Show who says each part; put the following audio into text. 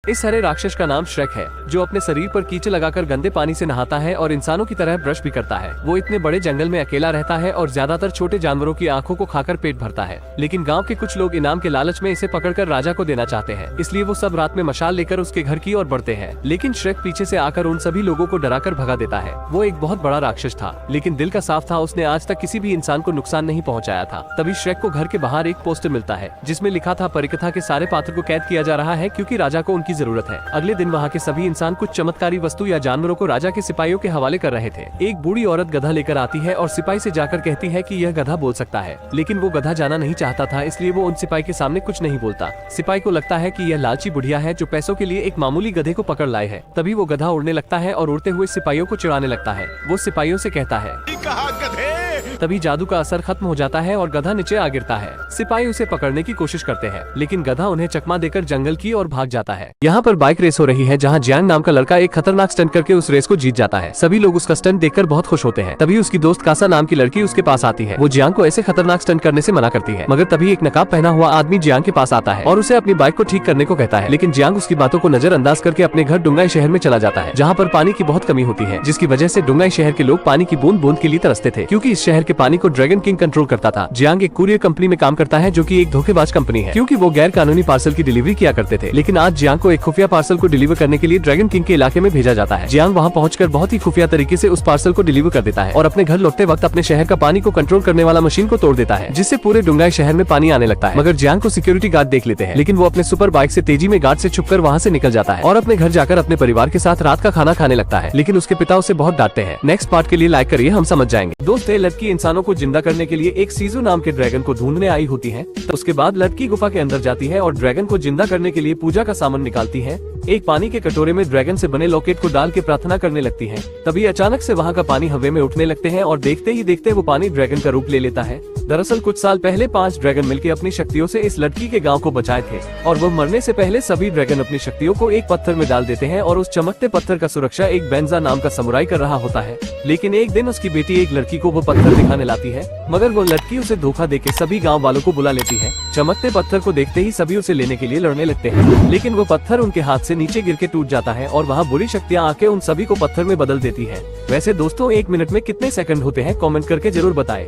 Speaker 1: इस हरे राक्षस का नाम श्रेक है, जो अपने शरीर पर कीचड़ लगाकर गंदे पानी से नहाता है और इंसानों की तरह ब्रश भी करता है। वो इतने बड़े जंगल में अकेला रहता है और ज्यादातर छोटे जानवरों की आंखों को खाकर पेट भरता है। लेकिन गांव के कुछ लोग इनाम के लालच में इसे पकड़कर राजा को देना चाहते हैं, इसलिए वो सब रात में मशाल लेकर उसके घर की ओर बढ़ते हैं। लेकिन श्रेक पीछे से आकर उन सभी लोगों को डराकर भगा देता है। वो एक बहुत बड़ा राक्षस था, लेकिन दिल का साफ था। उसने आज तक किसी भी इंसान को नुकसान नहीं पहुँचाया था। तभी श्रेक को घर के बाहर एक पोस्टर मिलता है, जिसमें लिखा था परिकथा के सारे पात्र को कैद किया जा रहा है, क्योंकि राजा को उनकी जरूरत है। अगले दिन वहाँ के सभी इंसान कुछ चमत्कारी वस्तु या जानवरों को राजा के सिपाहियों के हवाले कर रहे थे। एक बूढ़ी औरत गधा लेकर आती है और सिपाही से जाकर कहती है कि यह गधा बोल सकता है, लेकिन वो गधा जाना नहीं चाहता था, इसलिए वो उन सिपाही के सामने कुछ नहीं बोलता। सिपाही को लगता है कि यह लालची बुढ़िया है जो पैसों के लिए एक मामूली गधे को पकड़ लाए है। तभी वो गधा उड़ने लगता है और उड़ते हुए सिपाहियों को चिढ़ाने लगता है। वो सिपाहियों से कहता है, तभी जादू का असर खत्म हो जाता है और गधा नीचे आ गिरता है। सिपाही उसे पकड़ने की कोशिश करते हैं, लेकिन गधा उन्हें चकमा देकर जंगल की ओर भाग जाता है। यहाँ पर बाइक रेस हो रही है, जहाँ जियांग नाम का लड़का एक खतरनाक स्टंट करके उस रेस को जीत जाता है। सभी लोग उसका स्टंट देखकर बहुत खुश होते हैं। तभी उसकी दोस्त कासा नाम की लड़की उसके पास आती है। वो जियांग को ऐसे खतरनाक स्टंट करने से मना करती है, मगर तभी एक नकाब पहना हुआ आदमी जियांग के पास आता है और उसे अपनी बाइक को ठीक करने को कहता है। लेकिन जियांग उसकी बातों को नजरअंदाज करके अपने घर डुंगाई शहर में चला जाता है, जहाँ पर पानी की बहुत कमी होती है, जिसकी वजह से डुंगाई शहर के लोग पानी की बूंद बूंद के लिए तरसते थे, क्योंकि इस शहर के पानी को ड्रैगन किंग कंट्रोल करता था। जियांग एक कुरियर कंपनी में काम करता है, जो कि एक धोखेबाज कंपनी है, क्योंकि वो गैर कानूनी पार्सल की डिलीवरी किया करते थे। लेकिन आज जियांग को एक खुफिया पार्सल को डिलीवर करने के लिए ड्रैगन किंग के इलाके में भेजा जाता है। जियांग वहाँ पहुंचकर बहुत ही खुफिया तरीके से उस पार्सल को डिलीवर कर देता है और अपने घर लौटते वक्त अपने शहर का पानी को कंट्रोल करने वाला मशीन को तोड़ देता है, जिससे पूरे डुंगाई शहर में पानी आने लगता है। मगर जियांग को सिक्योरिटी गार्ड देख लेते हैं, लेकिन वो अपने सुपर बाइक से तेजी में गार्ड से छुपकर वहाँ से निकल जाता है और अपने घर जाकर अपने परिवार के साथ रात का खाना खाने लगता है। लेकिन उसके पिता उसे बहुत डांटते हैं। नेक्स्ट पार्ट के लिए लाइक करिए, हम समझ जाएंगे। दोस्त, लड़की इंसानों को जिंदा करने के लिए एक सीजू नाम के ड्रैगन को ढूंढने आई होती है। तो उसके बाद लड़की गुफा के अंदर जाती है और ड्रैगन को जिंदा करने के लिए पूजा का सामान निकालती है। एक पानी के कटोरे में ड्रैगन से बने लॉकेट को डाल के प्रार्थना करने लगती है। तभी अचानक से वहाँ का पानी हवा में उठने लगते हैं और देखते ही देखते वो पानी ड्रैगन का रूप ले लेता है। दरअसल कुछ साल पहले 5 ड्रैगन मिलकर अपनी शक्तियों से इस लड़की के गांव को बचाए थे और वो मरने से पहले सभी ड्रैगन अपनी शक्तियों को एक पत्थर में डाल देते हैं और उस चमकते पत्थर का सुरक्षा एक बेंजा नाम का समुराई कर रहा होता है। लेकिन एक दिन उसकी बेटी एक लड़की को वो पत्थर दिखाने लाती है, मगर वो लड़की उसे धोखा देके सभी गाँव वालों को बुला लेती है। चमकते पत्थर को देखते ही सभी उसे लेने के लिए लड़ने लगते हैं, लेकिन वो पत्थर उनके हाथ से नीचे गिर के टूट जाता है और वहाँ बुरी शक्तियाँ आके उन सभी को पत्थर में बदल देती है। वैसे दोस्तों, 1 मिनट में कितने सेकंड होते हैं, कमेंट करके जरूर बताएं।